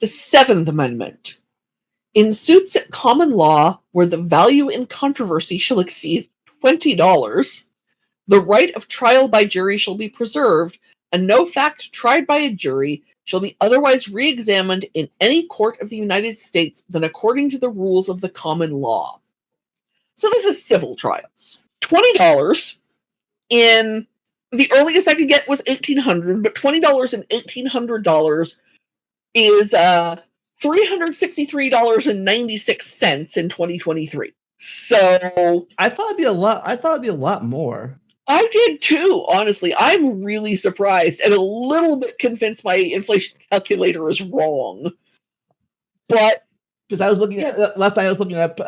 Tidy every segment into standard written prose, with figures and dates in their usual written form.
The Seventh Amendment. In suits at common law where the value in controversy shall exceed $20, the right of trial by jury shall be preserved, and no fact tried by a jury shall be otherwise re-examined in any court of the United States than according to the rules of the common law. So this is civil trials. $20 in the earliest I could get was $1,800, but $20 and $1,800 is $363.96 in 2023. So I thought it'd be a lot. I thought it'd be a lot more. I did too, honestly. I'm really surprised and a little bit convinced my inflation calculator is wrong. But because I was looking at last night, I was looking up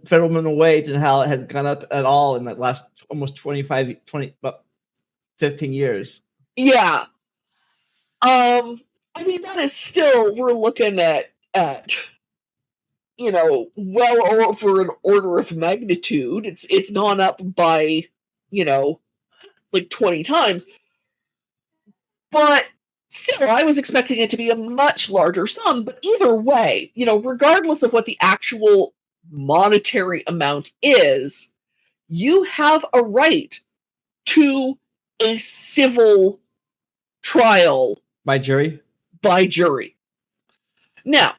federal minimum wage and how it has gone up at all in the last almost 15 years. Yeah. I mean, that is still, we're looking at well over an order of magnitude. It's gone up by, like 20 times. But still, I was expecting it to be a much larger sum. But either way, regardless of what the actual monetary amount is, you have a right to a civil trial by jury. Now,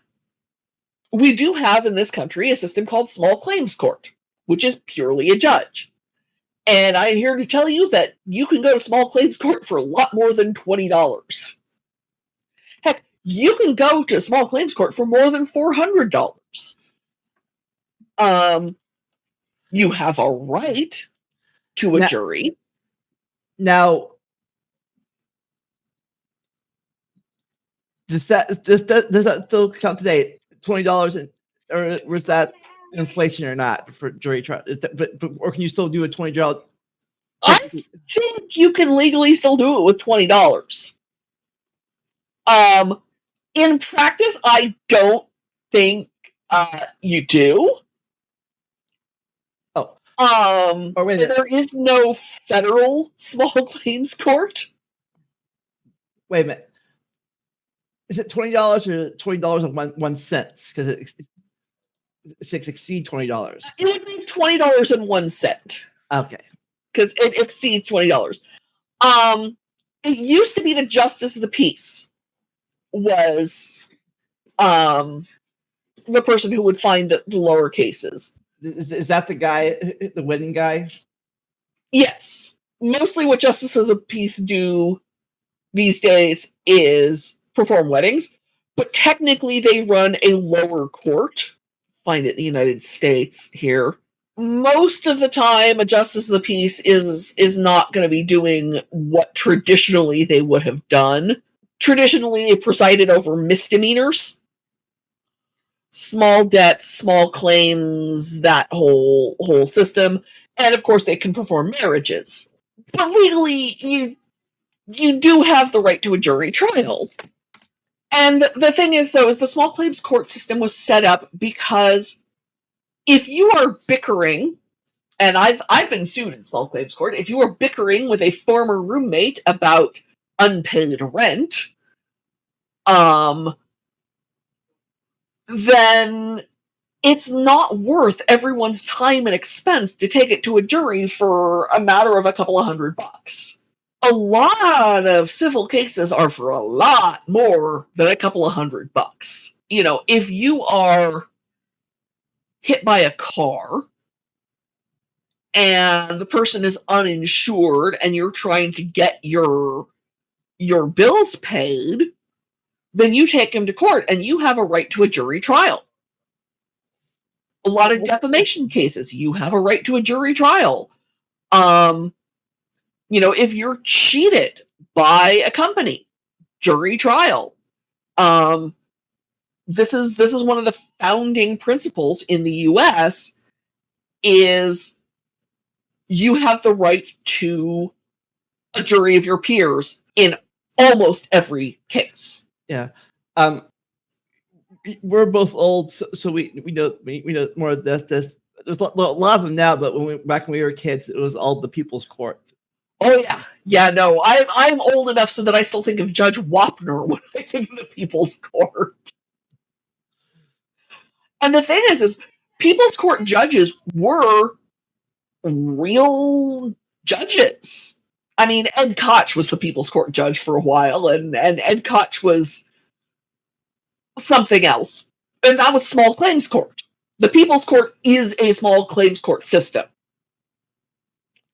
we do have in this country a system called small claims court, which is purely a judge. And I'm here to tell you that you can go to small claims court for a lot more than $20. Heck, you can go to small claims court for more than $400. You have a right to a jury. Now, does that still count today? $20, or was that inflation or not for jury trial? Or can you still do a $20? I think you can legally still do it with $20. In practice, I don't think you do. There is no federal small claims court. Wait a minute. Is it $20 or $20.01? Because it exceeds $20. It would be $20.01. Okay. Because it exceeds $20. It used to be the justice of the peace was the person who would find the lower cases. Is that the guy, the wedding guy? Yes. Mostly what justice of the peace do these days is perform weddings, but technically they run a lower court. Find it in the United States here. Most of the time, a justice of the peace is not going to be doing what traditionally they would have done. Traditionally, they presided over misdemeanors, small debts, small claims, that whole system, and of course, they can perform marriages. But legally, you do have the right to a jury trial. And the thing is, though, is the small claims court system was set up because if you are bickering, and I've been sued in small claims court, if you are bickering with a former roommate about unpaid rent, then it's not worth everyone's time and expense to take it to a jury for a matter of a couple of $100. A lot of civil cases are for a lot more than a couple of $100. If you are hit by a car and the person is uninsured and you're trying to get your bills paid, then you take him to court and you have a right to a jury trial. A lot of defamation cases, you have a right to a jury trial. If you're cheated by a company, jury trial. This is one of the founding principles in the U.S. is you have the right to a jury of your peers in almost every case. Yeah. We're both old, so we know more of this. There's a lot of them now, but back when we were kids, it was all the people's court. Oh yeah, Yeah, no, I'm old enough so that I still think of Judge Wapner when I think of the People's Court. And the thing is People's Court judges were real judges. I mean, Ed Koch was the People's Court judge for a while, and Ed Koch was something else. And that was small claims court. The People's Court is a small claims court system.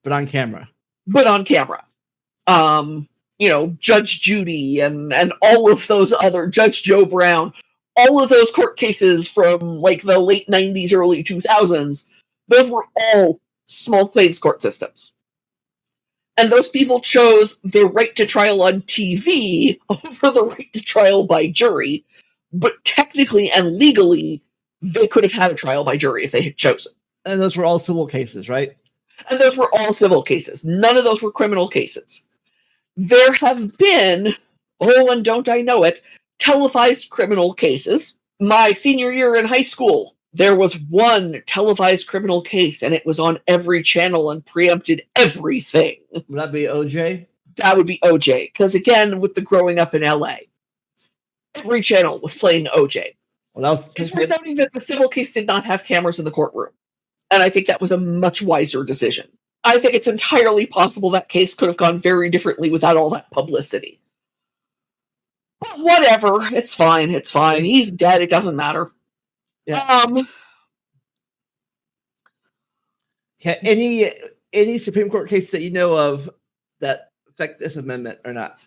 But on camera. But on camera. Judge Judy and all of those other, Judge Joe Brown, all of those court cases from like the late 90s, early 2000s, those were all small claims court systems. And those people chose the right to trial on TV over the right to trial by jury. But technically and legally, they could have had a trial by jury if they had chosen. And those were all civil cases, right? And those were all civil cases. None of those were criminal cases. There have been, and don't I know it, televised criminal cases. My senior year in high school, there was one televised criminal case, and it was on every channel and preempted everything. Would that be OJ? That would be OJ. Because again, with the growing up in LA, every channel was playing OJ. Well, it's worth noting that the civil case did not have cameras in the courtroom. And I think that was a much wiser decision. I think it's entirely possible that case could have gone very differently without all that publicity. But whatever. It's fine. It's fine. He's dead. It doesn't matter. Yeah. Any Supreme Court case that you know of that affect this amendment or not?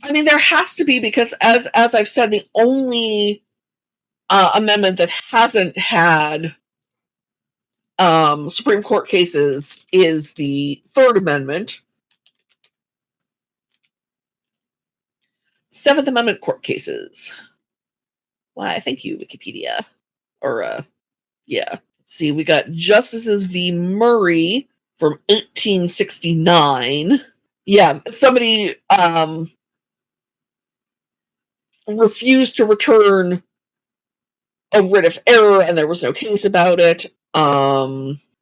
I mean, there has to be, because as I've said, the only amendment that hasn't had Supreme Court cases is the Third Amendment. Seventh Amendment court cases. Why, thank you, Wikipedia. Yeah. Let's see, we got Justices v. Murray from 1869. Yeah, somebody refused to return a writ of error, and there was no case about it.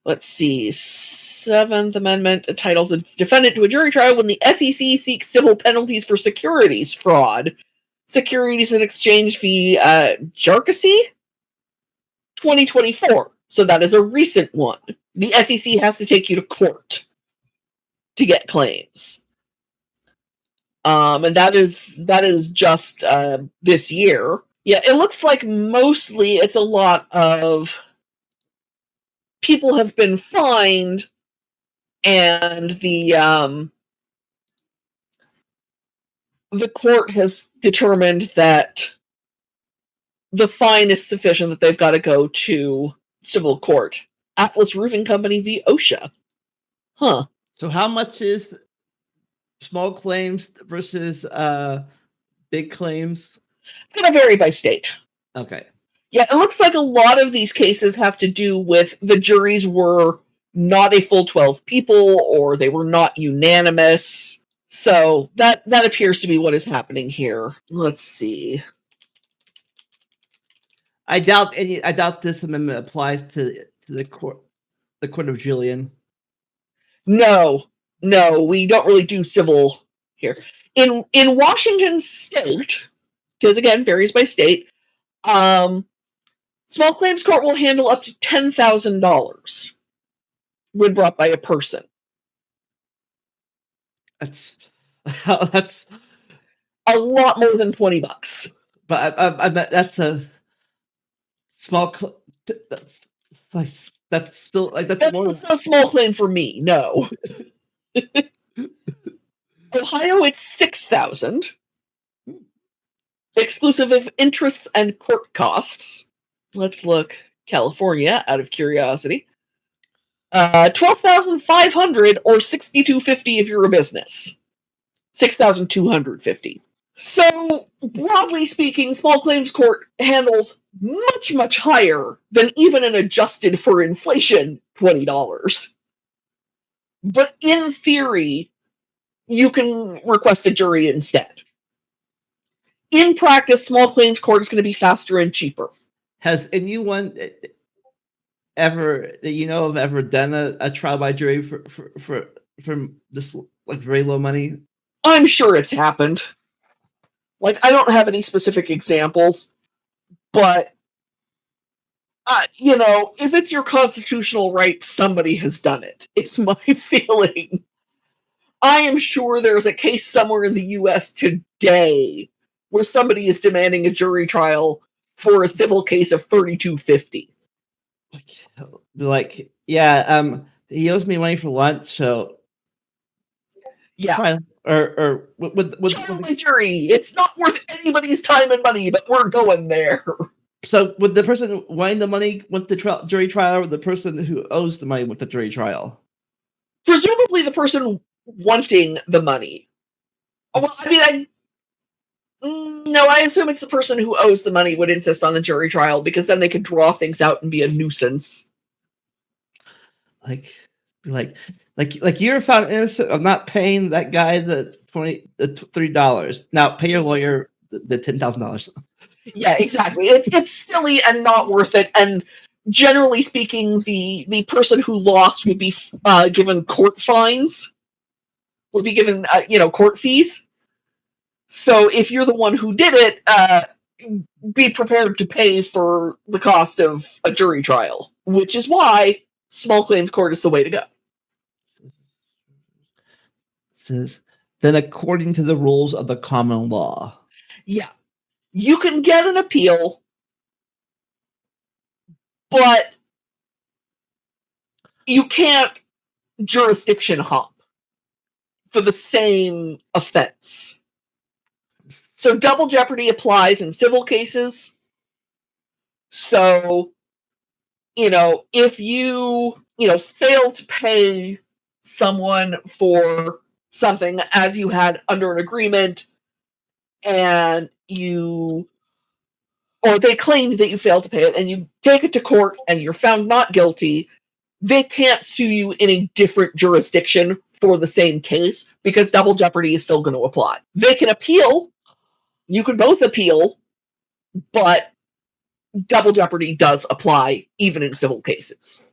Let's see. Seventh Amendment entitles a defendant to a jury trial when the SEC seeks civil penalties for securities fraud. Securities and Exchange v. Jarkissi? 2024. So that is a recent one. The SEC has to take you to court to get claims. And that is just this year. Yeah, it looks like mostly it's a lot of people have been fined, and the court has determined that the fine is sufficient, that they've got to go to civil court. Atlas Roofing Company v. OSHA. Huh. So how much is small claims versus big claims? It's going to vary by state. Okay. Yeah, it looks like a lot of these cases have to do with the juries were not a full 12 people, or they were not unanimous. So that appears to be what is happening here. Let's see. I doubt this amendment applies to the court of Julian. No, we don't really do civil here. In Washington State, because again, varies by state, small claims court will handle up to $10,000 when brought by a person. That's a lot more than $20. But I bet that's a small. That's still like that's more. Not a small claim for me. No. Ohio, it's $6,000, exclusive of interests and court costs. Let's look. California, out of curiosity, $12,500 or $6,250 if you're a business. $6,250. So, broadly speaking, small claims court handles much, much higher than even an adjusted for inflation $20. But in theory, you can request a jury instead. In practice, small claims court is going to be faster and cheaper. Has anyone ever that you know of ever done a trial by jury for from this like very low money? I'm sure it's happened. Like, I don't have any specific examples, but if it's your constitutional right, somebody has done it. It's my feeling. I am sure there's a case somewhere in the US today where somebody is demanding a jury trial for a civil case of $32.50. Like, yeah, he owes me money for lunch, so Yeah. fine. Or Trial by jury. It's not worth anybody's time and money, but we're going there. so would the person wanting the money want the jury trial, or the person who owes the money want the jury trial? Presumably the person wanting the money. Well, I mean, no, I assume it's the person who owes the money would insist on the jury trial, because then they could draw things out and be a nuisance. Like you're found innocent of not paying that guy the $3. Now pay your lawyer the $10,000. Yeah, exactly. It's silly and not worth it. And generally speaking, the person who lost would be given court fines, would be given court fees. So if you're the one who did it, be prepared to pay for the cost of a jury trial, which is why small claims court is the way to go. Says, then according to the rules of the common law. Yeah. You can get an appeal, but you can't jurisdiction hop for the same offense. So double jeopardy applies in civil cases. So, if you, fail to pay someone for something as you had under an agreement, and or they claim that you failed to pay it, and you take it to court and you're found not guilty, they can't sue you in a different jurisdiction for the same case, because double jeopardy is still going to apply. They can appeal. You can both appeal, but double jeopardy does apply even in civil cases.